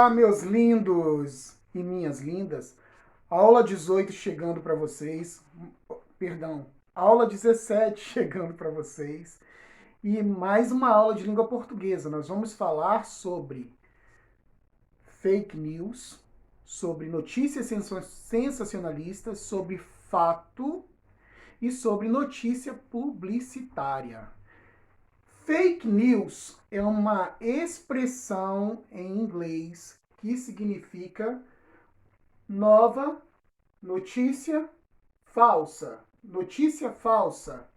Olá, meus lindos e minhas lindas. Aula 18 chegando para vocês. Perdão, aula 17 chegando para vocês. E mais uma aula de língua portuguesa. Nós vamos falar sobre fake news, sobre notícias sensacionalistas, sobre fato e sobre notícia publicitária. Fake news é uma expressão em inglês que significa nova notícia falsa. Notícia falsa.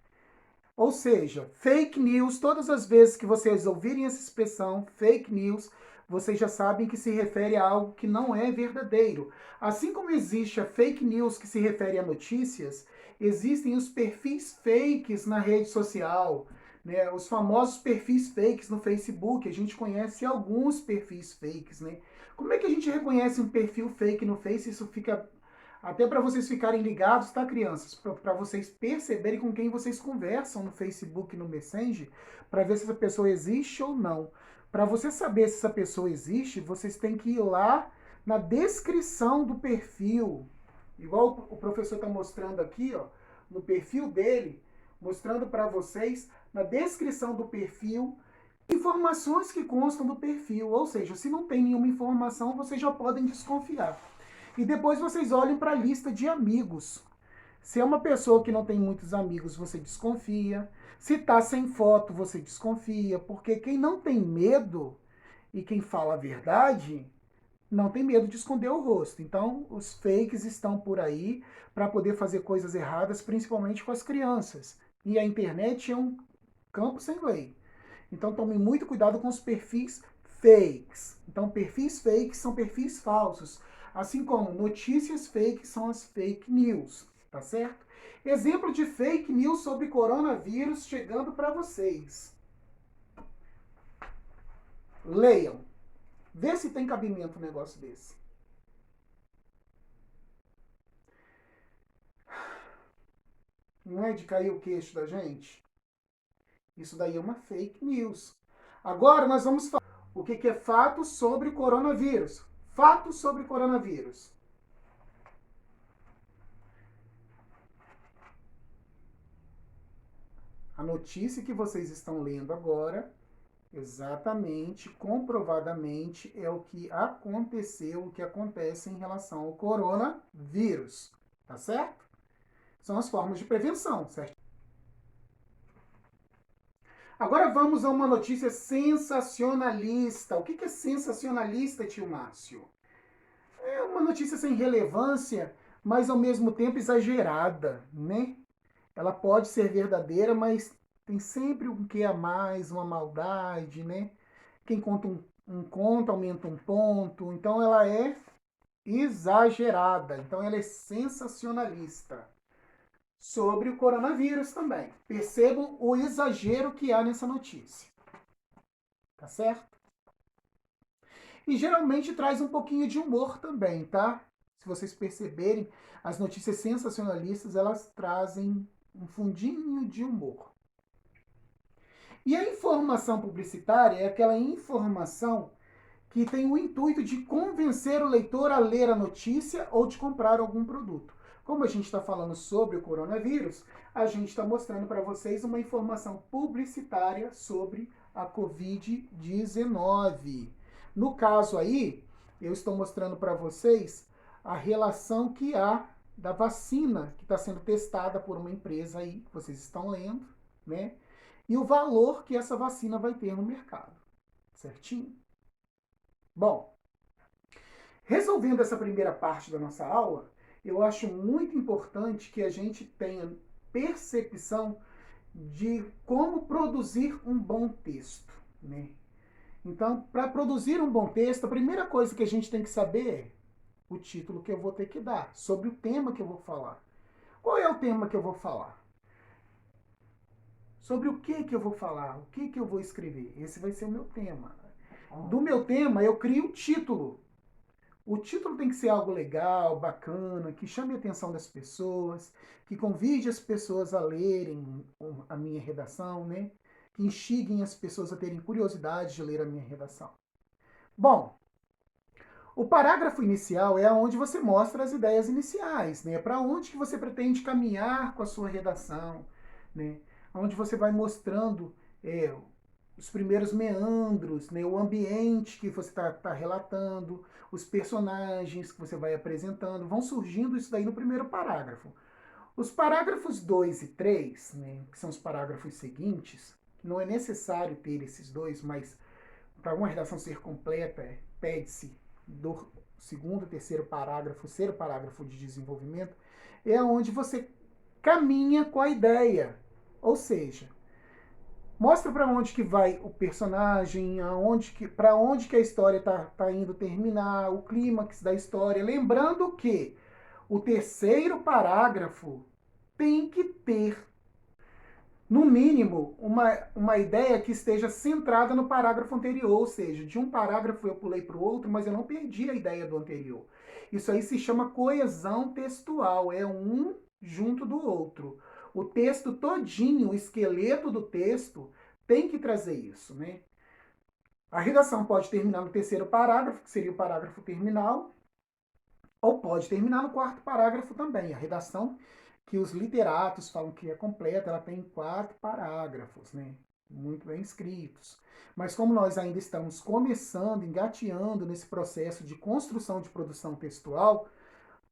Ou seja, fake news, todas as vezes que vocês ouvirem essa expressão, fake news, vocês já sabem que se refere a algo que não é verdadeiro. Assim como existe a fake news que se refere a notícias, existem os perfis fakes na rede social, né? Os famosos perfis fakes no Facebook. A gente conhece alguns perfis fakes, né? Como é que a gente reconhece um perfil fake no Face? Isso fica até para vocês ficarem ligados, tá, crianças? Para vocês perceberem com quem vocês conversam no Facebook e no Messenger, para ver se essa pessoa existe ou não. Para você saber se essa pessoa existe, vocês têm que ir lá na descrição do perfil. Igual o professor está mostrando aqui, ó, no perfil dele, mostrando para vocês, na descrição do perfil, informações que constam do perfil. Ou seja, se não tem nenhuma informação, vocês já podem desconfiar. E depois vocês olhem para a lista de amigos. Se é uma pessoa que não tem muitos amigos, você desconfia. Se está sem foto, você desconfia. Porque quem não tem medo e quem fala a verdade, não tem medo de esconder o rosto. Então, os fakes estão por aí para poder fazer coisas erradas, principalmente com as crianças. E a internet é um campo sem lei. Então, tome muito cuidado com os perfis fakes. Então, perfis fakes são perfis falsos. Assim como notícias fakes são as fake news, tá certo? Exemplo de fake news sobre coronavírus chegando para vocês. Leiam. Vê se tem cabimento um negócio desse. Não é de cair o queixo da gente? Isso daí é uma fake news. Agora nós vamos falar o que é fato sobre coronavírus. Fato sobre coronavírus. A notícia que vocês estão lendo agora, exatamente, comprovadamente, é o que aconteceu, o que acontece em relação ao coronavírus. Tá certo? São as formas de prevenção, certo? Agora vamos a uma notícia sensacionalista. O que é sensacionalista, tio Márcio? É uma notícia sem relevância, mas ao mesmo tempo exagerada, né? Ela pode ser verdadeira, mas tem sempre um quê a mais, uma maldade, né? Quem conta um conto aumenta um ponto. Então ela é exagerada. Então ela é sensacionalista. Sobre o coronavírus também. Percebam o exagero que há nessa notícia. Tá certo? E geralmente traz um pouquinho de humor também, tá? Se vocês perceberem, as notícias sensacionalistas, elas trazem um fundinho de humor. E a informação publicitária é aquela informação que tem o intuito de convencer o leitor a ler a notícia ou de comprar algum produto. Como a gente está falando sobre o coronavírus, a gente está mostrando para vocês uma informação publicitária sobre a Covid-19. No caso aí, eu estou mostrando para vocês a relação que há da vacina que está sendo testada por uma empresa aí, que vocês estão lendo, né? E o valor que essa vacina vai ter no mercado. Certinho? Bom, resolvendo essa primeira parte da nossa aula, eu acho muito importante que a gente tenha percepção de como produzir um bom texto, né? Então, para produzir um bom texto, a primeira coisa que a gente tem que saber é o título que eu vou ter que dar, sobre o tema que eu vou falar. Qual é o tema que eu vou falar? Sobre o que eu vou falar? O que eu vou escrever? Esse vai ser o meu tema. Do meu tema, eu crio o título. O título tem que ser algo legal, bacana, que chame a atenção das pessoas, que convide as pessoas a lerem a minha redação, né? Que instiguem as pessoas a terem curiosidade de ler a minha redação. Bom, O parágrafo inicial é onde você mostra as ideias iniciais, né? Para onde que você pretende caminhar com a sua redação, né? Onde você vai mostrando os primeiros meandros, né? O ambiente que você está relatando, os personagens que você vai apresentando, vão surgindo isso daí no primeiro parágrafo. Os parágrafos 2 e 3, né, que são os parágrafos seguintes, não é necessário ter esses dois, mas para uma redação ser completa, pede-se do segundo, terceiro parágrafo ser o parágrafo de desenvolvimento, é onde você caminha com a ideia. Ou seja, mostra para onde que vai o personagem, para onde que a história tá indo terminar, o clímax da história. Lembrando que o terceiro parágrafo tem que ter, no mínimo, uma ideia que esteja centrada no parágrafo anterior, ou seja, de um parágrafo eu pulei para o outro, mas eu não perdi a ideia do anterior. Isso aí se chama coesão textual, é um junto do outro. O texto todinho, o esqueleto do texto, tem que trazer isso, né? A redação pode terminar no terceiro parágrafo, que seria o parágrafo terminal, ou pode terminar no quarto parágrafo também. A redação que os literatos falam que é completa, ela tem 4 parágrafos, né? Muito bem escritos. Mas como nós ainda estamos começando, engateando nesse processo de construção de produção textual,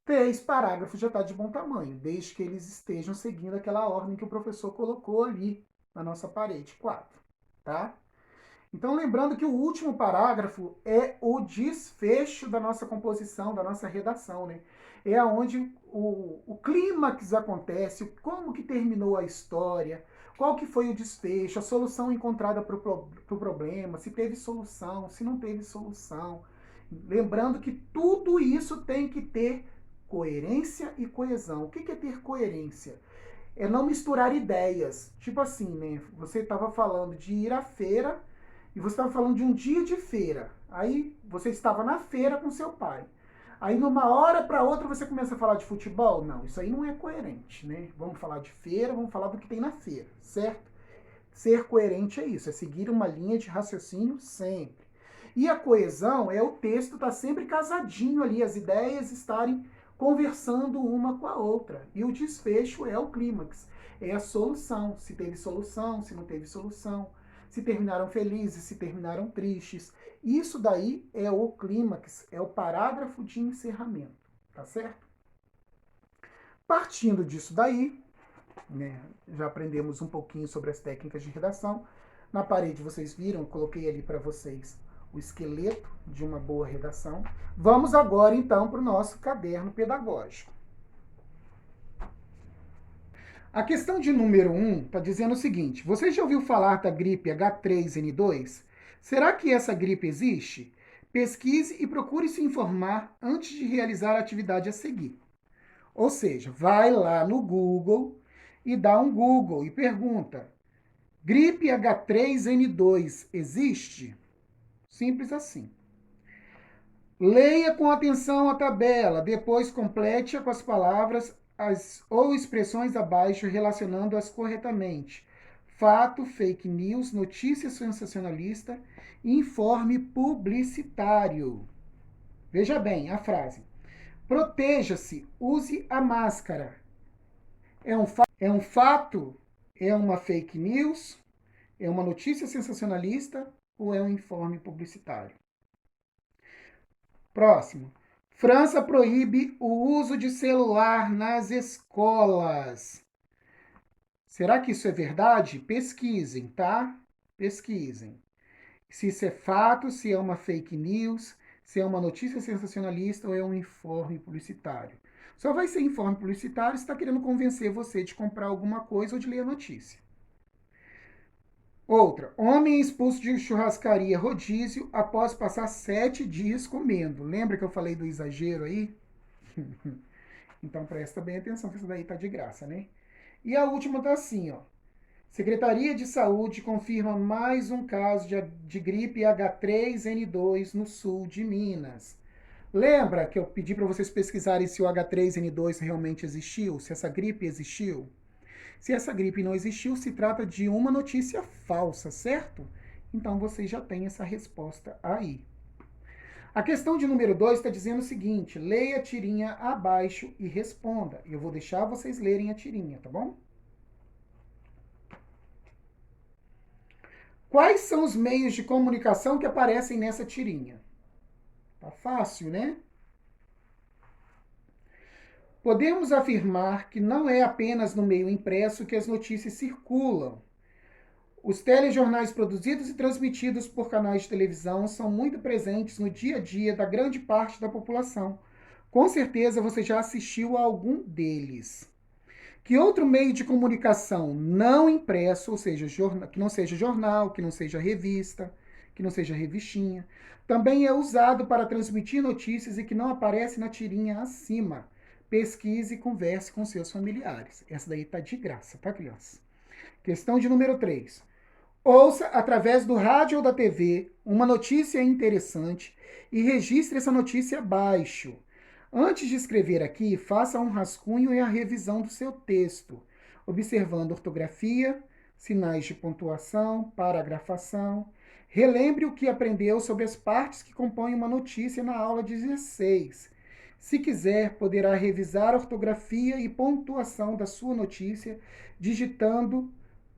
3 parágrafos já está de bom tamanho, desde que eles estejam seguindo aquela ordem que o professor colocou ali na nossa parede, 4, tá? Então, lembrando que o último parágrafo é o desfecho da nossa composição, da nossa redação, né? É onde o clímax acontece, como que terminou a história, qual que foi o desfecho, a solução encontrada para o problema, se teve solução, se não teve solução. Lembrando que tudo isso tem que ter coerência e coesão. O que é ter coerência? É não misturar ideias. Tipo assim, né? Você estava falando de ir à feira e você estava falando de um dia de feira. Aí você estava na feira com seu pai. Aí numa hora para outra você começa a falar de futebol? Não, isso aí não é coerente, né? Vamos falar de feira, vamos falar do que tem na feira, certo? Ser coerente é isso, é seguir uma linha de raciocínio sempre. E a coesão é o texto estar sempre casadinho ali, as ideias estarem conversando uma com a outra. E o desfecho é o clímax, é a solução. Se teve solução, se não teve solução, se terminaram felizes, se terminaram tristes. Isso daí é o clímax, é o parágrafo de encerramento, tá certo? Partindo disso daí, né, já aprendemos um pouquinho sobre as técnicas de redação. Na parede vocês viram, eu coloquei ali para vocês o esqueleto de uma boa redação. Vamos agora então para o nosso caderno pedagógico. A questão de número 1 está dizendo o seguinte: você já ouviu falar da gripe H3N2? Será que essa gripe existe? Pesquise e procure se informar antes de realizar a atividade a seguir. Ou seja, vai lá no Google e dá um Google e pergunta: gripe H3N2 existe? Simples assim. Leia com atenção a tabela, depois complete-a com as palavras ou expressões abaixo relacionando-as corretamente. Fato, fake news, notícia sensacionalista, informe publicitário. Veja bem a frase. Proteja-se, use a máscara. É um fato? É uma fake news? É uma notícia sensacionalista ou é um informe publicitário? Próximo. França proíbe o uso de celular nas escolas. Será que isso é verdade? Pesquisem, tá? Pesquisem. Se isso é fato, se é uma fake news, se é uma notícia sensacionalista ou é um informe publicitário. Só vai ser informe publicitário se está querendo convencer você de comprar alguma coisa ou de ler a notícia. Outra, homem expulso de churrascaria rodízio após passar 7 dias comendo. Lembra que eu falei do exagero aí? Então presta bem atenção que isso daí tá de graça, né? E a última tá assim, ó. Secretaria de Saúde confirma mais um caso de gripe H3N2 no sul de Minas. Lembra que eu pedi para vocês pesquisarem se o H3N2 realmente existiu? Se essa gripe existiu? Se essa gripe não existiu, se trata de uma notícia falsa, certo? Então vocês já têm essa resposta aí. A questão de número 2 está dizendo o seguinte: leia a tirinha abaixo e responda. Eu vou deixar vocês lerem a tirinha, tá bom? Quais são os meios de comunicação que aparecem nessa tirinha? Tá fácil, né? Podemos afirmar que não é apenas no meio impresso que as notícias circulam. Os telejornais produzidos e transmitidos por canais de televisão são muito presentes no dia a dia da grande parte da população. Com certeza você já assistiu a algum deles. Que outro meio de comunicação não impresso, ou seja, que não seja jornal, que não seja revista, que não seja revistinha, também é usado para transmitir notícias e que não aparece na tirinha acima? Pesquise e converse com seus familiares. Essa daí tá de graça, tá, criança? Questão de número 3. Ouça, através do rádio ou da TV, uma notícia interessante e registre essa notícia abaixo. Antes de escrever aqui, faça um rascunho e a revisão do seu texto, observando ortografia, sinais de pontuação, paragrafação. Relembre o que aprendeu sobre as partes que compõem uma notícia na aula 16. Se quiser, poderá revisar a ortografia e pontuação da sua notícia digitando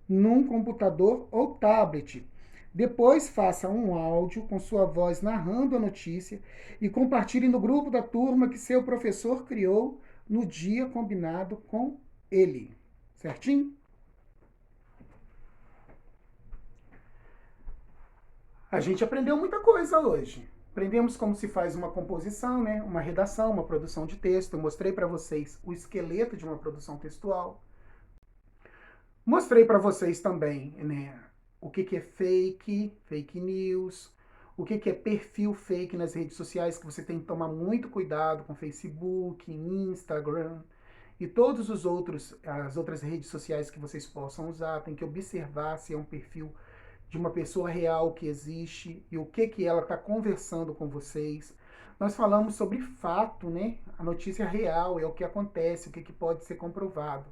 num computador ou tablet. Depois faça um áudio com sua voz narrando a notícia e compartilhe no grupo da turma que seu professor criou no dia combinado com ele. Certinho? A gente aprendeu muita coisa hoje. Aprendemos como se faz uma composição, né? Uma redação, uma produção de texto. Eu mostrei para vocês o esqueleto de uma produção textual. Mostrei para vocês também, né, o que é fake news, o que é perfil fake nas redes sociais, que você tem que tomar muito cuidado com Facebook, Instagram e todos os outros, as outras redes sociais que vocês possam usar. Tem que observar se é um perfil de uma pessoa real que existe e o que ela está conversando com vocês. Nós falamos sobre fato, né? A notícia real é o que acontece, o que pode ser comprovado.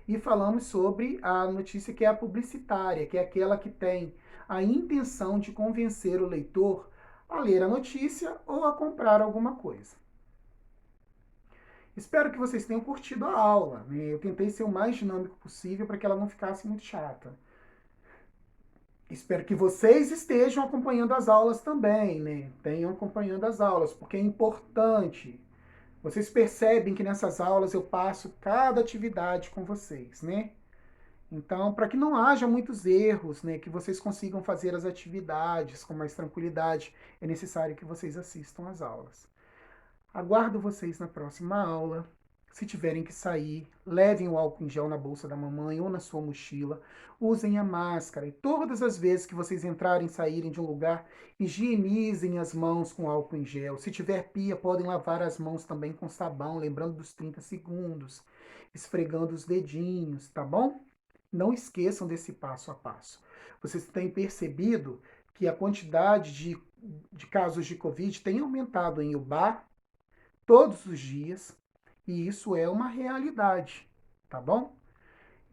E falamos sobre a notícia que é a publicitária, que é aquela que tem a intenção de convencer o leitor a ler a notícia ou a comprar alguma coisa. Espero que vocês tenham curtido a aula, né? Eu tentei ser o mais dinâmico possível para que ela não ficasse muito chata. Espero que vocês estejam acompanhando as aulas também, né? Tenham acompanhando as aulas, porque é importante. Vocês percebem que nessas aulas eu passo cada atividade com vocês, né? Então, para que não haja muitos erros, né, que vocês consigam fazer as atividades com mais tranquilidade, é necessário que vocês assistam às aulas. Aguardo vocês na próxima aula. Se tiverem que sair, levem o álcool em gel na bolsa da mamãe ou na sua mochila. Usem a máscara e todas as vezes que vocês entrarem e saírem de um lugar, higienizem as mãos com álcool em gel. Se tiver pia, podem lavar as mãos também com sabão, lembrando dos 30 segundos, esfregando os dedinhos, tá bom? Não esqueçam desse passo a passo. Vocês têm percebido que a quantidade de casos de Covid tem aumentado em Ubá todos os dias. E isso é uma realidade, tá bom?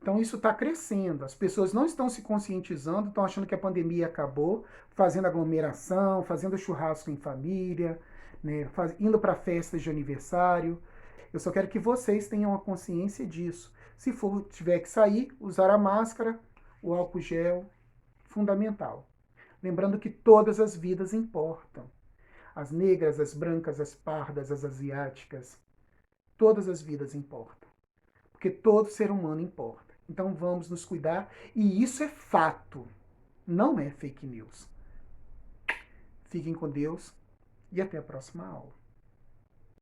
Então isso está crescendo. As pessoas não estão se conscientizando, estão achando que a pandemia acabou, fazendo aglomeração, fazendo churrasco em família, né, indo para festas de aniversário. Eu só quero que vocês tenham a consciência disso. Se for tiver que sair, usar a máscara, o álcool gel, fundamental. Lembrando que todas as vidas importam. As negras, as brancas, as pardas, as asiáticas, todas as vidas importam. Porque todo ser humano importa. Então vamos nos cuidar. E isso é fato. Não é fake news. Fiquem com Deus e até a próxima aula.